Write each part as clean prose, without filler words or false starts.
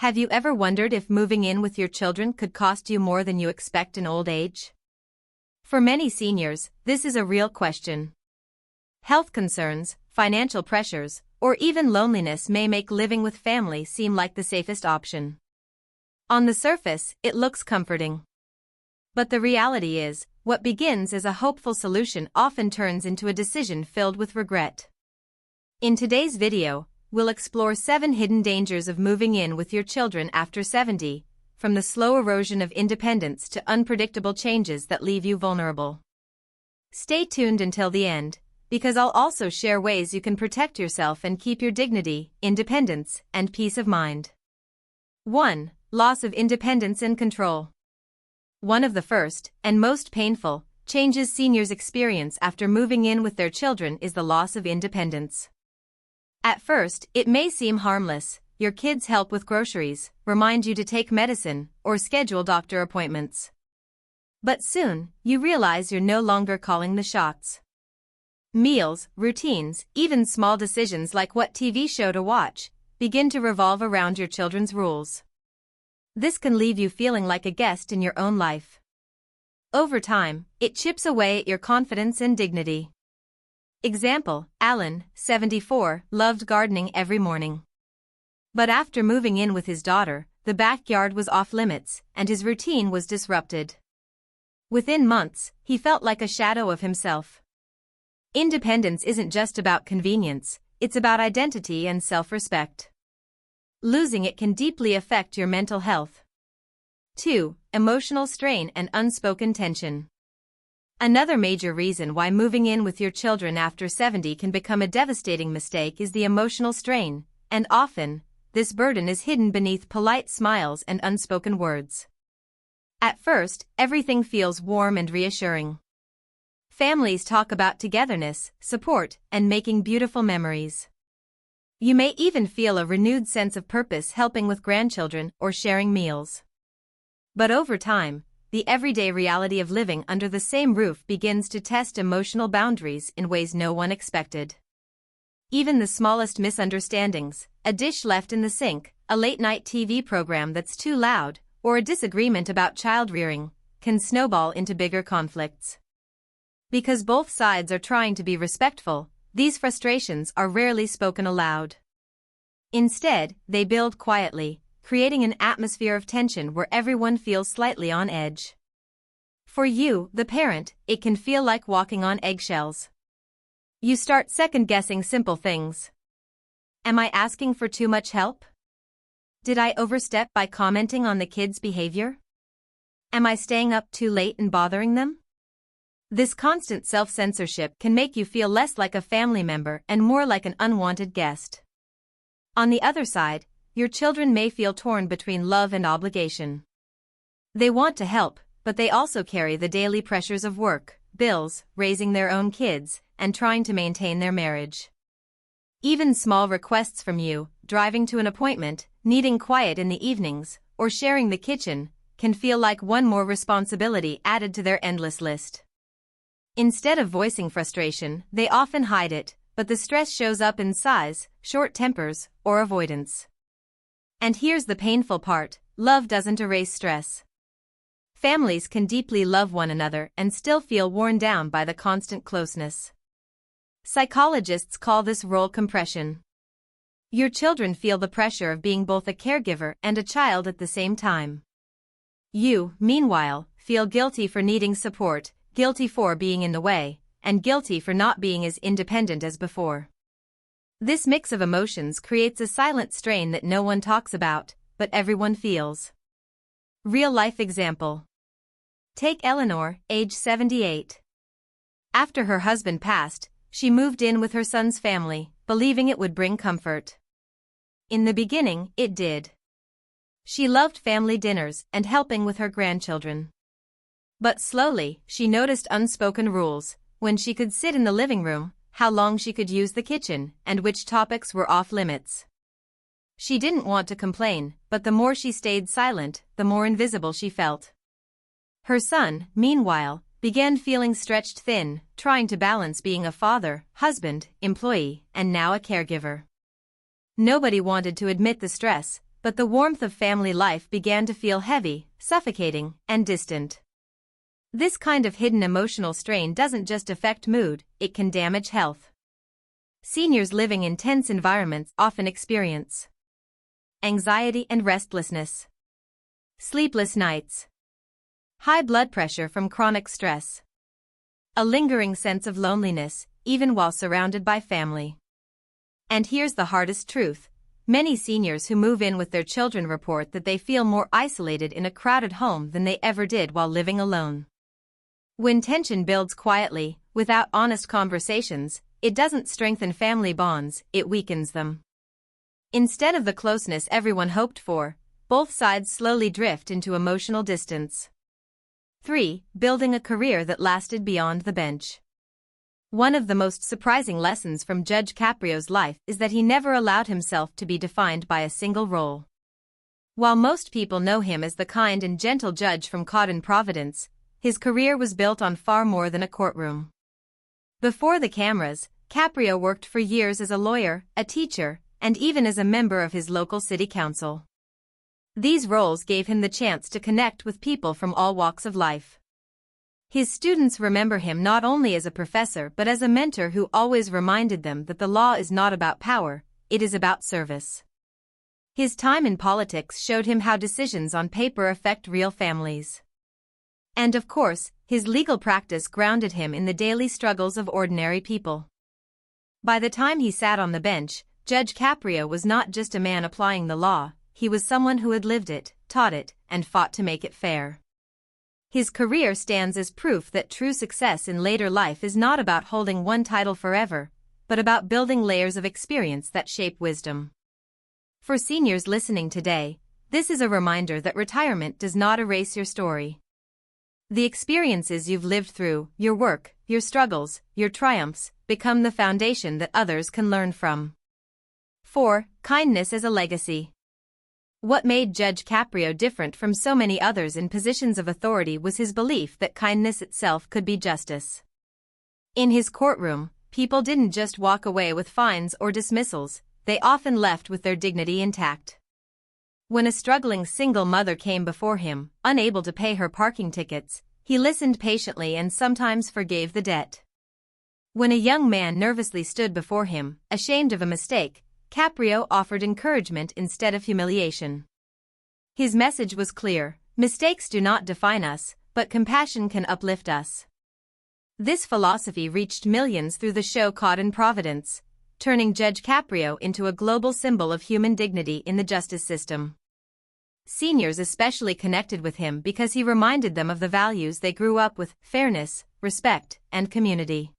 Have you ever wondered if moving in with your children could cost you more than you expect in old age? For many seniors, this is a real question. Health concerns, financial pressures, or even loneliness may make living with family seem like the safest option. On the surface, it looks comforting. But the reality is, what begins as a hopeful solution often turns into a decision filled with regret. In today's video, we'll explore 7 hidden dangers of moving in with your children after 70, from the slow erosion of independence to unpredictable changes that leave you vulnerable. Stay tuned until the end, because I'll also share ways you can protect yourself and keep your dignity, independence, and peace of mind. 1. Loss of independence and control. One of the first, and most painful, changes seniors experience after moving in with their children is the loss of independence. At first, it may seem harmless. Your kids help with groceries, remind you to take medicine, or schedule doctor appointments. But soon, you realize you're no longer calling the shots. Meals, routines, even small decisions like what TV show to watch, begin to revolve around your children's rules. This can leave you feeling like a guest in your own life. Over time, it chips away at your confidence and dignity. Example, Alan, 74, loved gardening every morning. But after moving in with his daughter, the backyard was off limits, and his routine was disrupted. Within months, he felt like a shadow of himself. Independence isn't just about convenience, it's about identity and self-respect. Losing it can deeply affect your mental health. 2. Emotional strain and unspoken tension. Another major reason why moving in with your children after 70 can become a devastating mistake is the emotional strain, and often, this burden is hidden beneath polite smiles and unspoken words. At first, everything feels warm and reassuring. Families talk about togetherness, support, and making beautiful memories. You may even feel a renewed sense of purpose helping with grandchildren or sharing meals. But over time, the everyday reality of living under the same roof begins to test emotional boundaries in ways no one expected. Even the smallest misunderstandings, a dish left in the sink, a late-night TV program that's too loud, or a disagreement about child-rearing, can snowball into bigger conflicts. Because both sides are trying to be respectful, these frustrations are rarely spoken aloud. Instead, they build quietly, creating an atmosphere of tension where everyone feels slightly on edge. For you, the parent, it can feel like walking on eggshells. You start second-guessing simple things. Am I asking for too much help? Did I overstep by commenting on the kids' behavior? Am I staying up too late and bothering them? This constant self-censorship can make you feel less like a family member and more like an unwanted guest. On the other side, your children may feel torn between love and obligation. They want to help, but they also carry the daily pressures of work, bills, raising their own kids, and trying to maintain their marriage. Even small requests from you, driving to an appointment, needing quiet in the evenings, or sharing the kitchen, can feel like one more responsibility added to their endless list. Instead of voicing frustration, they often hide it, but the stress shows up in sighs, short tempers, or avoidance. And here's the painful part, love doesn't erase stress. Families can deeply love one another and still feel worn down by the constant closeness. Psychologists call this role compression. Your children feel the pressure of being both a caregiver and a child at the same time. You, meanwhile, feel guilty for needing support, guilty for being in the way, and guilty for not being as independent as before. This mix of emotions creates a silent strain that no one talks about, but everyone feels. Real-life example. Take Eleanor, age 78. After her husband passed, she moved in with her son's family, believing it would bring comfort. In the beginning, it did. She loved family dinners and helping with her grandchildren. But slowly, she noticed unspoken rules, when she could sit in the living room, how long she could use the kitchen, and which topics were off limits. She didn't want to complain, but the more she stayed silent, the more invisible she felt. Her son, meanwhile, began feeling stretched thin, trying to balance being a father, husband, employee, and now a caregiver. Nobody wanted to admit the stress, but the warmth of family life began to feel heavy, suffocating, and distant. This kind of hidden emotional strain doesn't just affect mood, it can damage health. Seniors living in tense environments often experience anxiety and restlessness, sleepless nights, high blood pressure from chronic stress, a lingering sense of loneliness, even while surrounded by family. And here's the hardest truth. Many seniors who move in with their children report that they feel more isolated in a crowded home than they ever did while living alone. When tension builds quietly, without honest conversations, it doesn't strengthen family bonds, it weakens them. Instead of the closeness everyone hoped for, both sides slowly drift into emotional distance. 3. Building a career that lasted beyond the bench. One of the most surprising lessons from Judge Caprio's life is that he never allowed himself to be defined by a single role. While most people know him as the kind and gentle judge from Caught in Providence, his career was built on far more than a courtroom. Before the cameras, Caprio worked for years as a lawyer, a teacher, and even as a member of his local city council. These roles gave him the chance to connect with people from all walks of life. His students remember him not only as a professor but as a mentor who always reminded them that the law is not about power, it is about service. His time in politics showed him how decisions on paper affect real families. And of course, his legal practice grounded him in the daily struggles of ordinary people. By the time he sat on the bench, Judge Caprio was not just a man applying the law, he was someone who had lived it, taught it, and fought to make it fair. His career stands as proof that true success in later life is not about holding one title forever, but about building layers of experience that shape wisdom. For seniors listening today, this is a reminder that retirement does not erase your story. The experiences you've lived through, your work, your struggles, your triumphs, become the foundation that others can learn from. 4. Kindness as a legacy. What made Judge Caprio different from so many others in positions of authority was his belief that kindness itself could be justice. In his courtroom, people didn't just walk away with fines or dismissals, they often left with their dignity intact. When a struggling single mother came before him, unable to pay her parking tickets, he listened patiently and sometimes forgave the debt. When a young man nervously stood before him, ashamed of a mistake, Caprio offered encouragement instead of humiliation. His message was clear: mistakes do not define us, but compassion can uplift us. This philosophy reached millions through the show Caught in Providence, turning Judge Caprio into a global symbol of human dignity in the justice system. Seniors especially connected with him because he reminded them of the values they grew up with: fairness, respect, and community.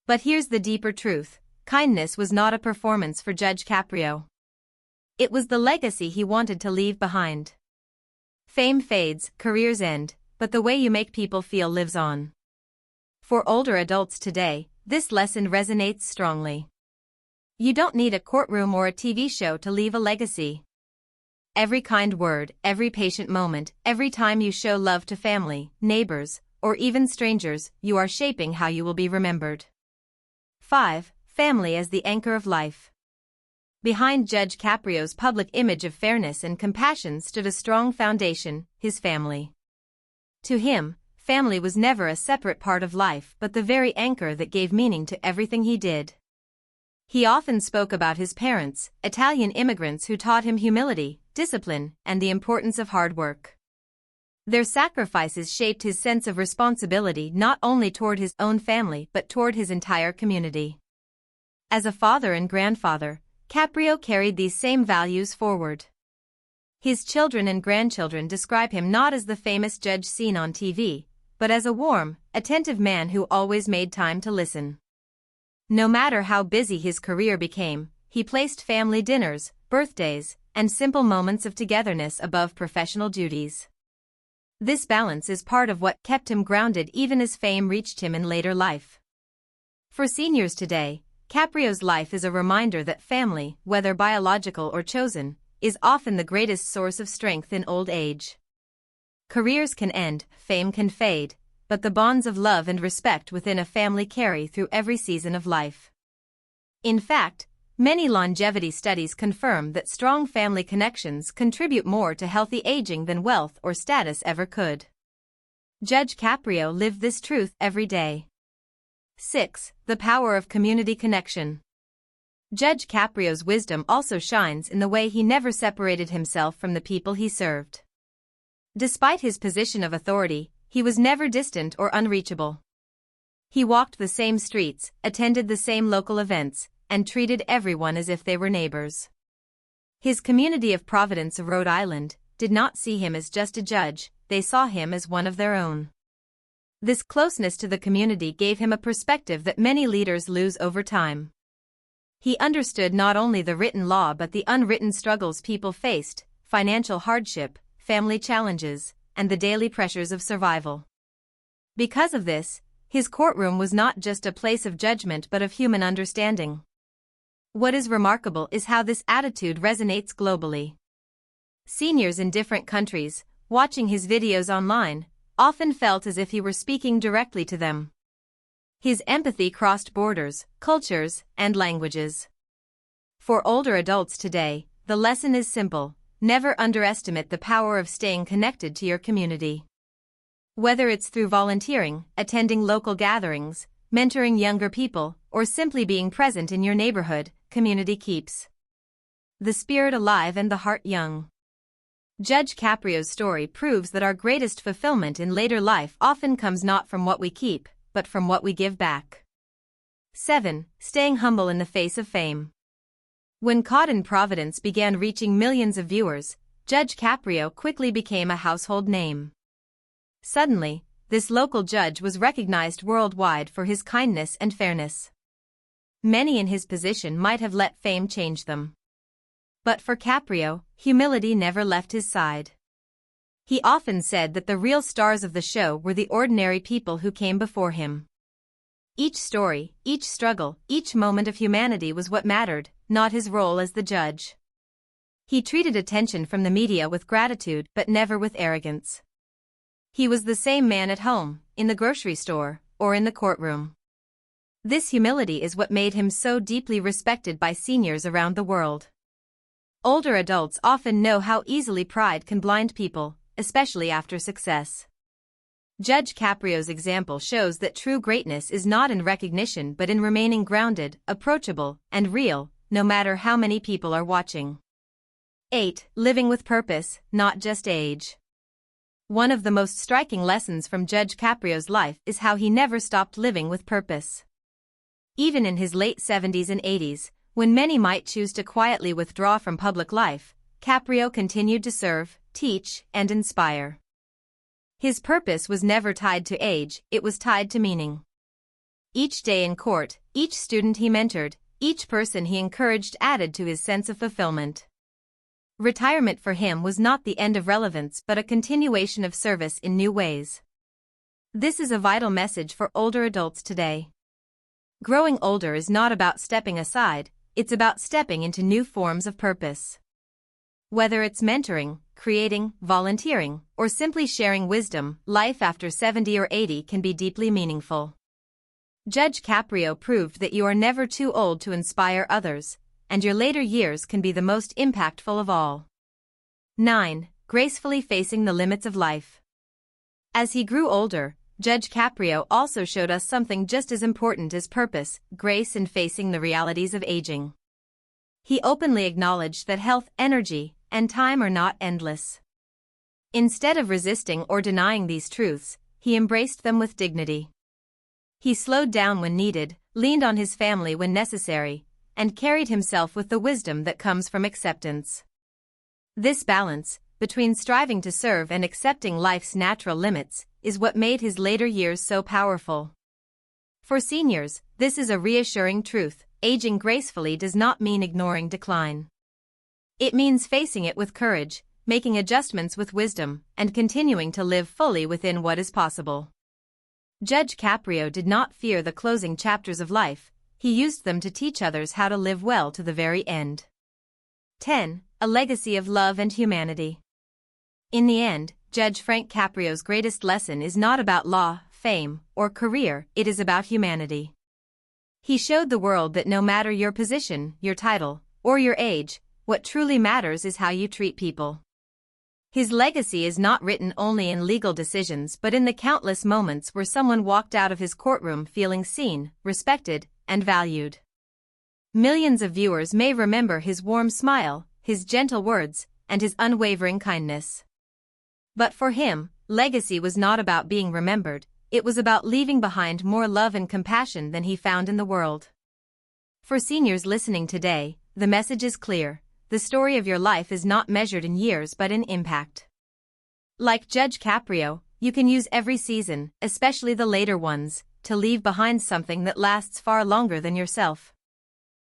But here's the deeper truth: kindness was not a performance for Judge Caprio. It was the legacy he wanted to leave behind. Fame fades, careers end, but the way you make people feel lives on. For older adults today, this lesson resonates strongly. You don't need a courtroom or a TV show to leave a legacy. Every kind word, every patient moment, every time you show love to family, neighbors, or even strangers, you are shaping how you will be remembered. 5. Family as the anchor of life. Behind Judge Caprio's public image of fairness and compassion stood a strong foundation: his family. To him, family was never a separate part of life but the very anchor that gave meaning to everything he did. He often spoke about his parents, Italian immigrants who taught him humility, discipline, and the importance of hard work. Their sacrifices shaped his sense of responsibility not only toward his own family but toward his entire community. As a father and grandfather, Caprio carried these same values forward. His children and grandchildren describe him not as the famous judge seen on TV, but as a warm, attentive man who always made time to listen. No matter how busy his career became, he placed family dinners, birthdays, and simple moments of togetherness above professional duties. This balance is part of what kept him grounded even as fame reached him in later life. For seniors today, Caprio's life is a reminder that family, whether biological or chosen, is often the greatest source of strength in old age. Careers can end, fame can fade, but the bonds of love and respect within a family carry through every season of life. In fact, Many longevity studies confirm that strong family connections contribute more to healthy aging than wealth or status ever could. Judge Caprio lived this truth every day. 6. The power of community connection. Judge Caprio's wisdom also shines in the way he never separated himself from the people he served. Despite his position of authority, he was never distant or unreachable. He walked the same streets, attended the same local events, and treated everyone as if they were neighbors. His community of Providence, Rhode Island, did not see him as just a judge, they saw him as one of their own. This closeness to the community gave him a perspective that many leaders lose over time. He understood not only the written law but the unwritten struggles people faced, financial hardship, family challenges, and the daily pressures of survival. Because of this, his courtroom was not just a place of judgment but of human understanding. What is remarkable is how this attitude resonates globally. Seniors in different countries, watching his videos online, often felt as if he were speaking directly to them. His empathy crossed borders, cultures, and languages. For older adults today, the lesson is simple: never underestimate the power of staying connected to your community. Whether it's through volunteering, attending local gatherings, mentoring younger people, or simply being present in your neighborhood, community keeps the spirit alive and the heart young. Judge Caprio's story proves that our greatest fulfillment in later life often comes not from what we keep, but from what we give back. 7. Staying humble in the face of fame. When Caught in Providence began reaching millions of viewers, Judge Caprio quickly became a household name. Suddenly, this local judge was recognized worldwide for his kindness and fairness. Many in his position might have let fame change them. But for Caprio, humility never left his side. He often said that the real stars of the show were the ordinary people who came before him. Each story, each struggle, each moment of humanity was what mattered, not his role as the judge. He treated attention from the media with gratitude but never with arrogance. He was the same man at home, in the grocery store, or in the courtroom. This humility is what made him so deeply respected by seniors around the world. Older adults often know how easily pride can blind people, especially after success. Judge Caprio's example shows that true greatness is not in recognition but in remaining grounded, approachable, and real, no matter how many people are watching. 8. Living with purpose, not just age. One of the most striking lessons from Judge Caprio's life is how he never stopped living with purpose. Even in his late 70s and 80s, when many might choose to quietly withdraw from public life, Caprio continued to serve, teach, and inspire. His purpose was never tied to age, it was tied to meaning. Each day in court, each student he mentored, each person he encouraged added to his sense of fulfillment. Retirement for him was not the end of relevance but a continuation of service in new ways. This is a vital message for older adults today. Growing older is not about stepping aside, it's about stepping into new forms of purpose. Whether it's mentoring, creating, volunteering, or simply sharing wisdom, life after 70 or 80 can be deeply meaningful. Judge Caprio proved that you are never too old to inspire others, and your later years can be the most impactful of all. 9. Gracefully facing the limits of life. As he grew older, Judge Caprio also showed us something just as important as purpose: grace in facing the realities of aging. He openly acknowledged that health, energy, and time are not endless. Instead of resisting or denying these truths, he embraced them with dignity. He slowed down when needed, leaned on his family when necessary, and carried himself with the wisdom that comes from acceptance. This balance, between striving to serve and accepting life's natural limits, is what made his later years so powerful. For seniors, this is a reassuring truth: aging gracefully does not mean ignoring decline. It means facing it with courage, making adjustments with wisdom, and continuing to live fully within what is possible. Judge Caprio did not fear the closing chapters of life, he used them to teach others how to live well to the very end. 10. A legacy of love and humanity. In the end, Judge Frank Caprio's greatest lesson is not about law, fame, or career, it is about humanity. He showed the world that no matter your position, your title, or your age, what truly matters is how you treat people. His legacy is not written only in legal decisions but in the countless moments where someone walked out of his courtroom feeling seen, respected, and valued. Millions of viewers may remember his warm smile, his gentle words, and his unwavering kindness. But for him, legacy was not about being remembered, it was about leaving behind more love and compassion than he found in the world. For seniors listening today, the message is clear: the story of your life is not measured in years but in impact. Like Judge Caprio, you can use every season, especially the later ones, to leave behind something that lasts far longer than yourself.